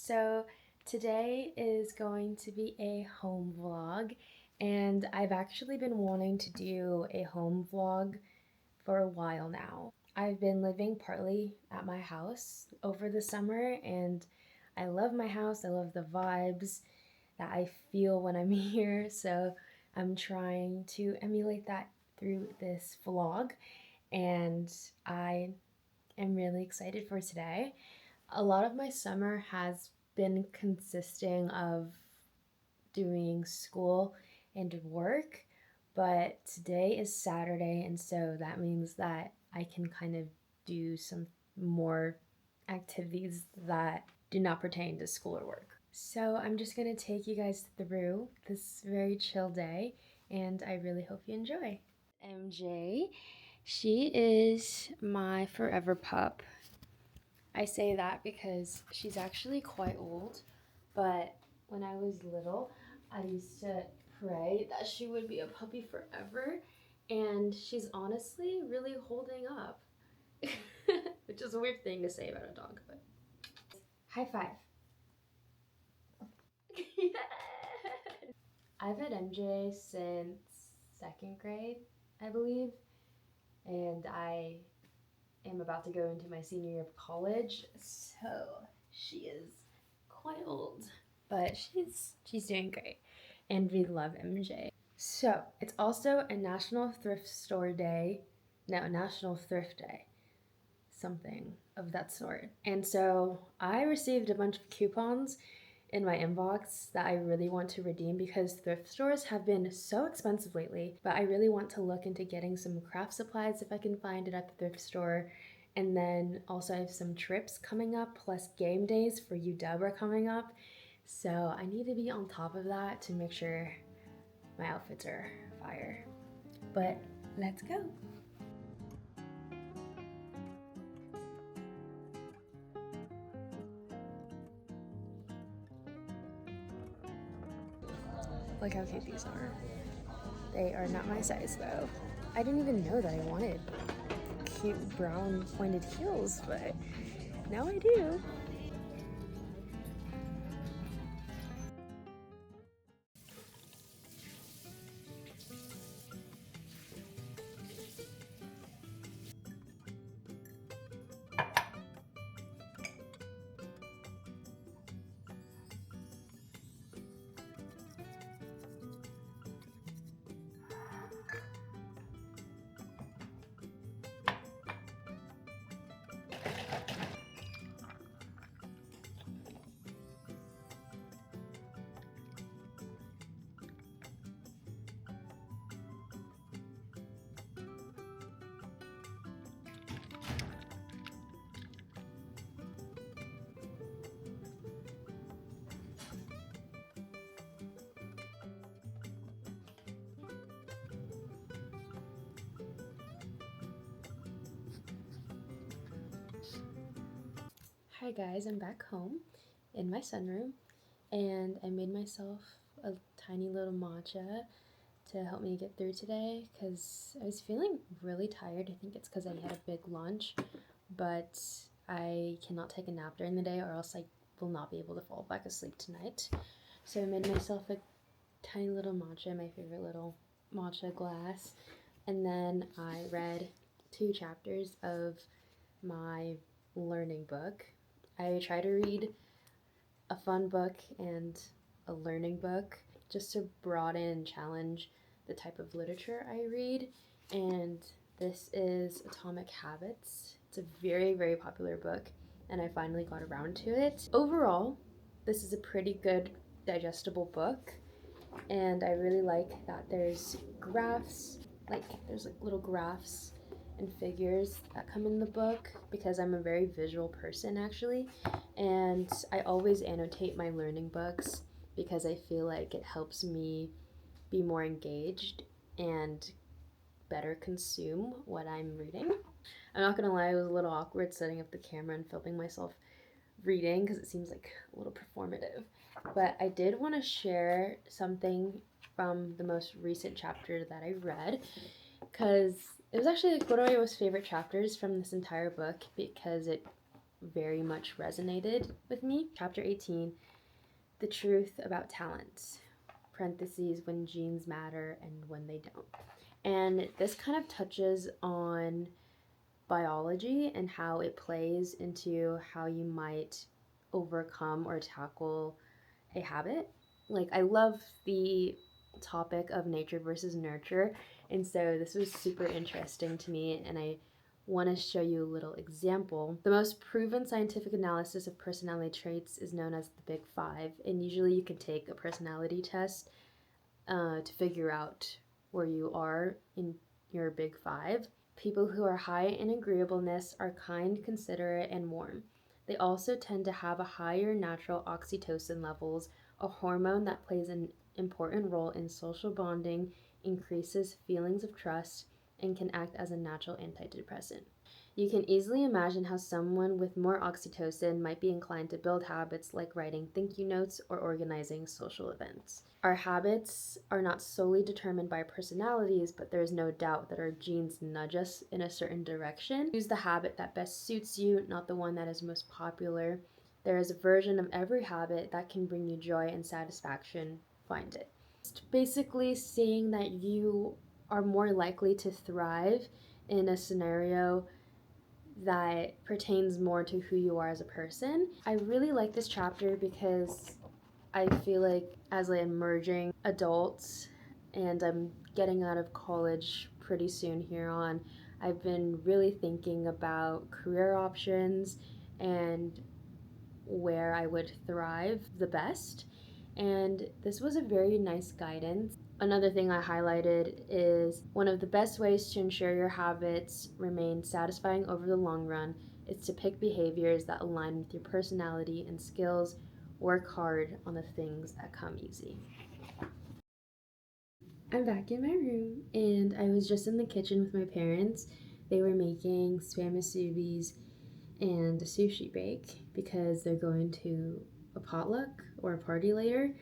So today is going to be a home vlog, and I've actually been wanting to do a home vlog for a while now. I've been living partly at my house over the summer, and I love my house. I love the vibes that I feel when I'm here, so I'm trying to emulate that through this vlog, and I am really excited for today. A lot of my summer has been consisting of doing school and work, but today is Saturday, and so that means that I can kind of do some more activities that do not pertain to school or work. So I'm just going to take you guys through this very chill day, and I really hope you enjoy. MJ, she is my forever pup. I say that because she's actually quite old, but when I was little, I used to pray that she would be a puppy forever, and she's honestly really holding up. Which is a weird thing to say about a dog, but high five. Yes. I've had MJ since second grade, I believe, and I am about to go into my senior year of college, so she is quite old, but she's doing great, and we love MJ. So it's also a National Thrift Store Day, no, National Thrift Day, something of that sort. And so I received a bunch of coupons in my inbox that I really want to redeem because thrift stores have been so expensive lately, but I really want to look into getting some craft supplies if I can find it at the thrift store. And then also I have some trips coming up, plus game days for UW are coming up. So I need to be on top of that to make sure my outfits are fire. But let's go. Look how cute these are. They are not my size though. I didn't even know that I wanted cute brown pointed heels, but now I do. Hi guys, I'm back home in my sunroom, and I made myself a tiny little matcha to help me get through today because I was feeling really tired. I think it's because I had a big lunch, but I cannot take a nap during the day or else I will not be able to fall back asleep tonight. So I made myself a tiny little matcha, my favorite little matcha glass, and then I read 2 chapters of my learning book. I try to read a fun book and a learning book just to broaden and challenge the type of literature I read. And this is Atomic Habits. It's a very, very popular book, and I finally got around to it. Overall, this is a pretty good digestible book, and I really like that there's graphs, there's little graphs and figures that come in the book because I'm a very visual person actually, and I always annotate my learning books because I feel like it helps me be more engaged and better consume what I'm reading. I'm not gonna lie, it was a little awkward setting up the camera and filming myself reading because it seems like a little performative. But I did want to share something from the most recent chapter that I read because it was actually like one of my most favorite chapters from this entire book because it very much resonated with me. Chapter 18, the truth about talents, parentheses, when genes matter and when they don't. And this kind of touches on biology and how it plays into how you might overcome or tackle a habit. Like, I love the topic of nature versus nurture, and so this was super interesting to me, and I want to show you a little example. The most proven scientific analysis of personality traits is known as the Big Five, and usually you can take a personality test to figure out where you are in your Big Five. People who are high in agreeableness are kind, considerate, and warm. They also tend to have a higher natural oxytocin levels, a hormone that plays an important role in social bonding, increases feelings of trust, and can act as a natural antidepressant. You can easily imagine how someone with more oxytocin might be inclined to build habits like writing thank you notes or organizing social events. Our habits are not solely determined by our personalities, but there is no doubt that our genes nudge us in a certain direction. Choose the habit that best suits you, not the one that is most popular. There is a version of every habit that can bring you joy and satisfaction. Find it. It's basically saying that you are more likely to thrive in a scenario that pertains more to who you are as a person. I really like this chapter because I feel like as an emerging adult, and I'm getting out of college pretty soon here on, I've been really thinking about career options and where I would thrive the best. And this was a very nice guidance. Another thing I highlighted is one of the best ways to ensure your habits remain satisfying over the long run is to pick behaviors that align with your personality and skills. Work hard on the things that come easy. I'm back in my room and I was just in the kitchen with my parents. They were making spam musubis and a sushi bake because they're going to a potluck or a party later,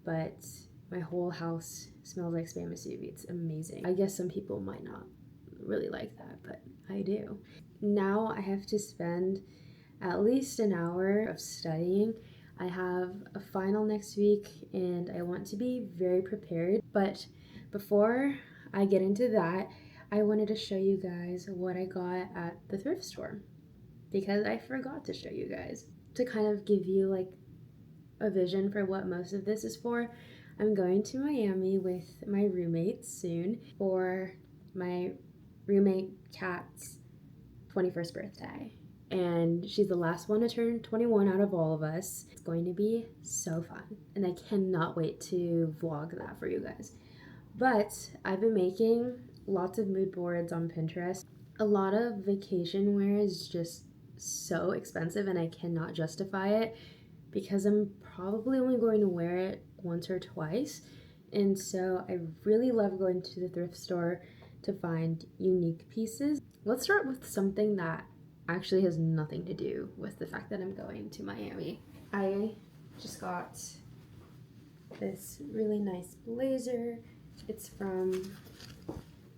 but my whole house smells like spam musubi. It's amazing. I guess some people might not really like that, but I do. Now I have to spend at least an hour of studying. I have a final next week and I want to be very prepared, but before I get into that, I wanted to show you guys what I got at the thrift store because I forgot to show you guys. To kind of give you like a vision for what most of this is for, I'm going to Miami with my roommates soon for my roommate Kat's 21st birthday. And she's the last one to turn 21 out of all of us. It's going to be so fun, and I cannot wait to vlog that for you guys. But I've been making lots of mood boards on Pinterest. A lot of vacation wear is just so expensive and I cannot justify it because I'm probably only going to wear it once or twice. And so I really love going to the thrift store to find unique pieces. Let's start with something that actually has nothing to do with the fact that I'm going to Miami. I just got this really nice blazer. It's from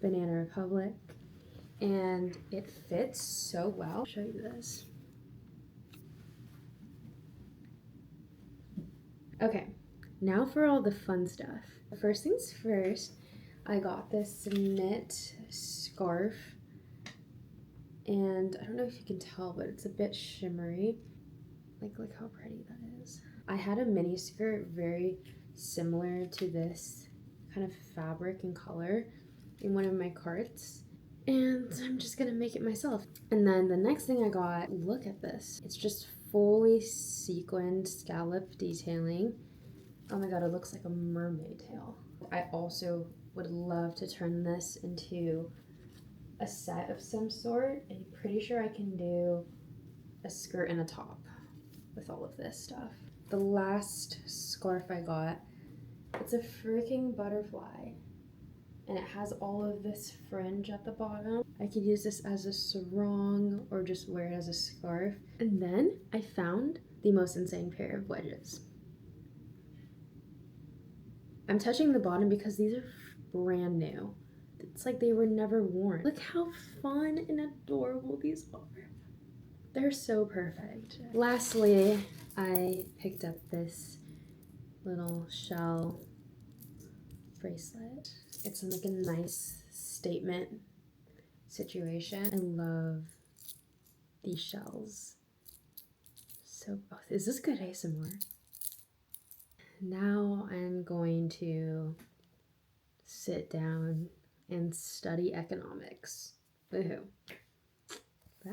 Banana Republic and it fits so well. I'll show you this. Okay, now for all the fun stuff. First things first, I got this knit scarf, and I don't know if you can tell, but it's a bit shimmery. Like, look how pretty that is. I had a mini skirt very similar to this kind of fabric and color in one of my carts, and I'm just gonna make it myself. And then the next thing I got, look at this. It's just fully sequined scallop detailing. Oh my god, it looks like a mermaid tail. I also would love to turn this into a set of some sort. I'm pretty sure I can do a skirt and a top with all of this stuff. The last scarf I got, it's a freaking butterfly and it has all of this fringe at the bottom. I could use this as a sarong or just wear it as a scarf. And then I found the most insane pair of wedges. I'm touching the bottom because these are brand new. It's like they were never worn. Look how fun and adorable these are. They're so perfect. Lastly, I picked up this little shell bracelet. It's like a nice statement situation. I love these shells. So, oh, is this good ASMR? Now I'm going to sit down and study economics. Woohoo. Bye.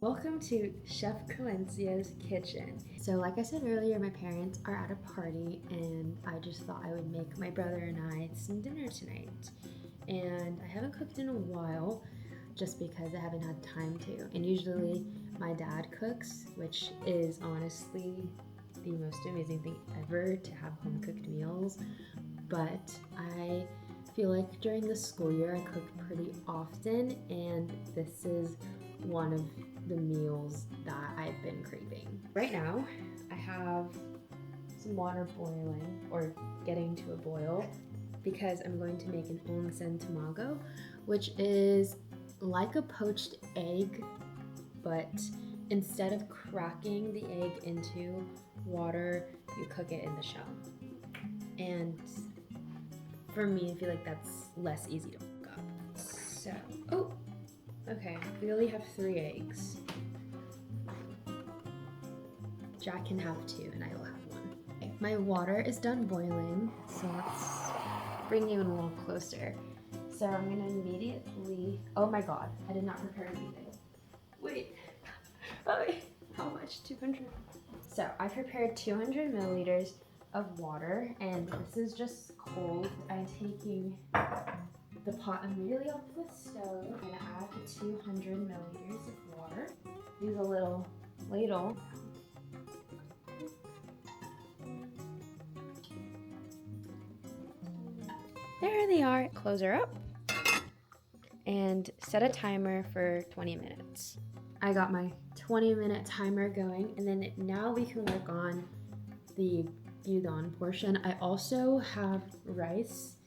Welcome to Chef Coencia's kitchen. So like I said earlier, my parents are at a party and I just thought I would make my brother and I some dinner tonight. And I haven't cooked in a while just because I haven't had time to. And usually my dad cooks, which is honestly the most amazing thing ever to have home cooked meals. But I feel like during the school year I cook pretty often and this is one of the meals that I've been craving. Right now I have some water boiling or getting to a boil because I'm going to make an onsen tamago, which is like a poached egg, but instead of cracking the egg into water, you cook it in the shell. And for me, I feel like that's less easy to cook up. So, oh, okay, we only have 3 eggs. Jack can have 2 and I will have 1. Okay, my water is done boiling, so let's bring you in a little closer. So I'm gonna immediately, oh my god, I did not prepare anything. Wait, how much? 200? So I prepared 200 milliliters of water and this is just cold. I'm taking the pot immediately off the stove. I'm gonna add the 200 milliliters of water. Use a little ladle. There they are. Close her up and set a timer for 20 minutes. I got my 20-minute timer going and then now we can work on the udon portion. I also have rice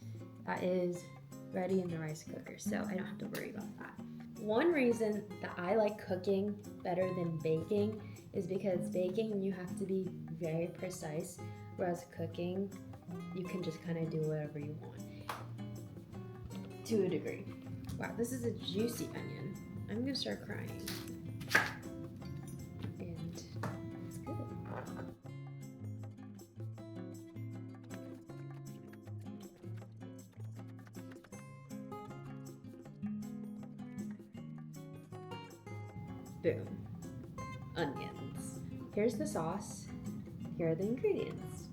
that is ready in the rice cooker, so I don't have to worry about that. One reason that I like cooking better than baking is because baking you have to be very precise, whereas cooking you can just kind of do whatever you want to a degree. Wow, this is a juicy onion. I'm gonna start crying. And it's good. Boom. Onions. Here's the sauce. Here are the ingredients.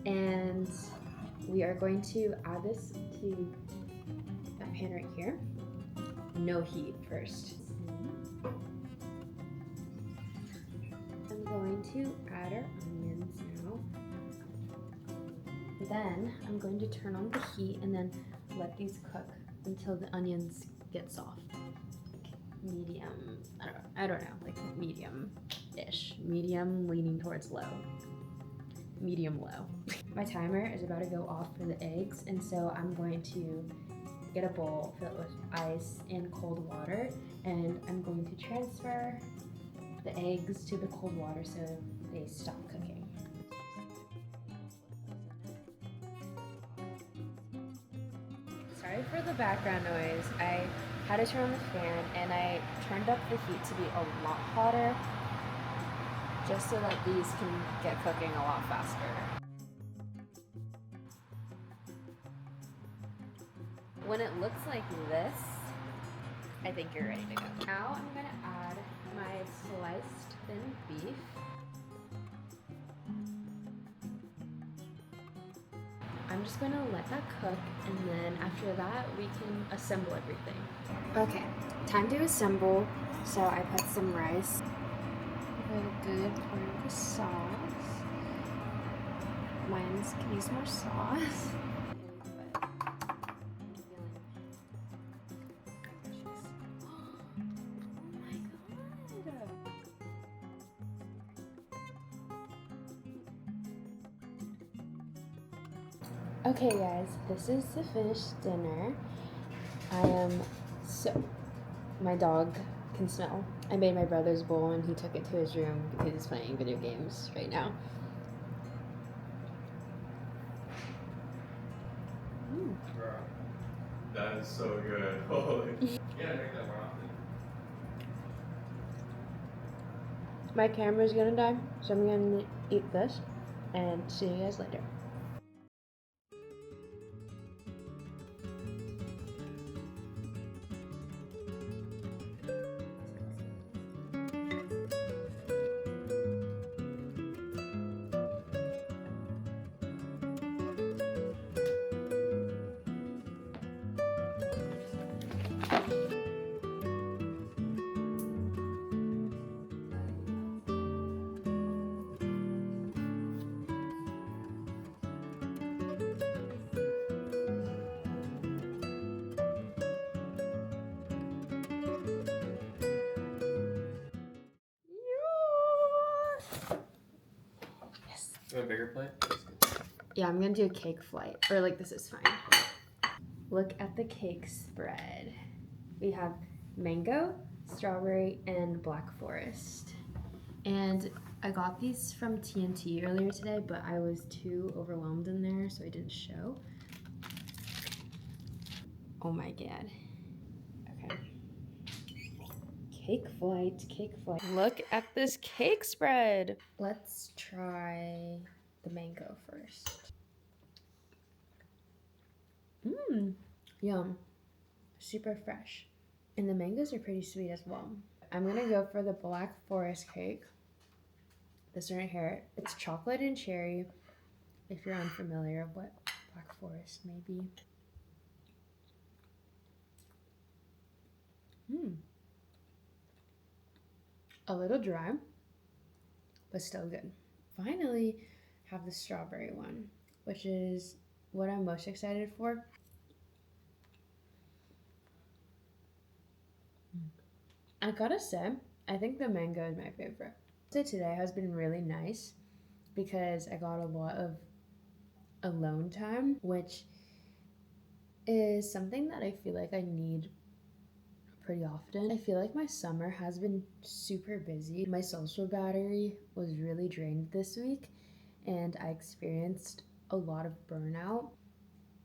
And we are going to add this to that pan right here. No heat first. I'm going to add our onions now. Then I'm going to turn on the heat and then let these cook until the onions get soft. Medium, I don't know, like medium-ish. Medium leaning towards low. Medium low. My timer is about to go off for the eggs, and so I'm going to get a bowl, fill it with ice and cold water, and I'm going to transfer the eggs to the cold water so they stop cooking. Sorry for the background noise. I had to turn on the fan and I turned up the heat to be a lot hotter just so that these can get cooking a lot faster. When it looks like this, I think you're ready to go. Now I'm gonna add my sliced thin beef. I'm just gonna let that cook and then after that we can assemble everything. Okay, time to assemble. So I put some rice. A good part of the sauce. Mine's can use more sauce. Okay guys, this is the finished dinner. I am so My dog can smell. I made my brother's bowl and he took it to his room because he's playing video games right now. Bro, that is so good. Holy. Yeah, make that more often. My camera's gonna die, so I'm gonna eat this and see you guys later. Yes. You want a bigger plate? Yeah, I'm gonna do a cake flight. Or like, this is fine. Look at the cake spread. We have mango, strawberry, and black forest. And I got these from TNT earlier today, but I was too overwhelmed in there, so I didn't show. Oh my god. Okay. Cake flight, cake flight. Look at this cake spread. Let's try the mango first. Mmm, yum. Super fresh. And the mangoes are pretty sweet as well. I'm gonna go for the black forest cake. This one right here. It's chocolate and cherry. If you're unfamiliar of what black forest may be. A little dry, but still good. Finally have the strawberry one, which is what I'm most excited for. I gotta say, I think the mango is my favorite. So today has been really nice because I got a lot of alone time, which is something that I feel like I need pretty often. I feel like my summer has been super busy. My social battery was really drained this week and I experienced a lot of burnout.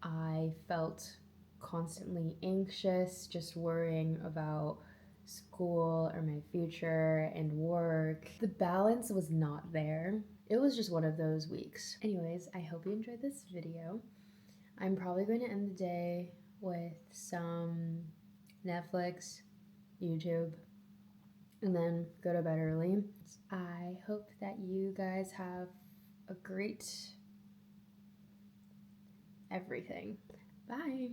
I felt constantly anxious, just worrying about school or my future and work. The balance was not there. It was just one of those weeks. Anyways, I hope you enjoyed this video. I'm probably going to end the day with some Netflix, YouTube, and then go to bed early. I hope that you guys have a great everything. Bye.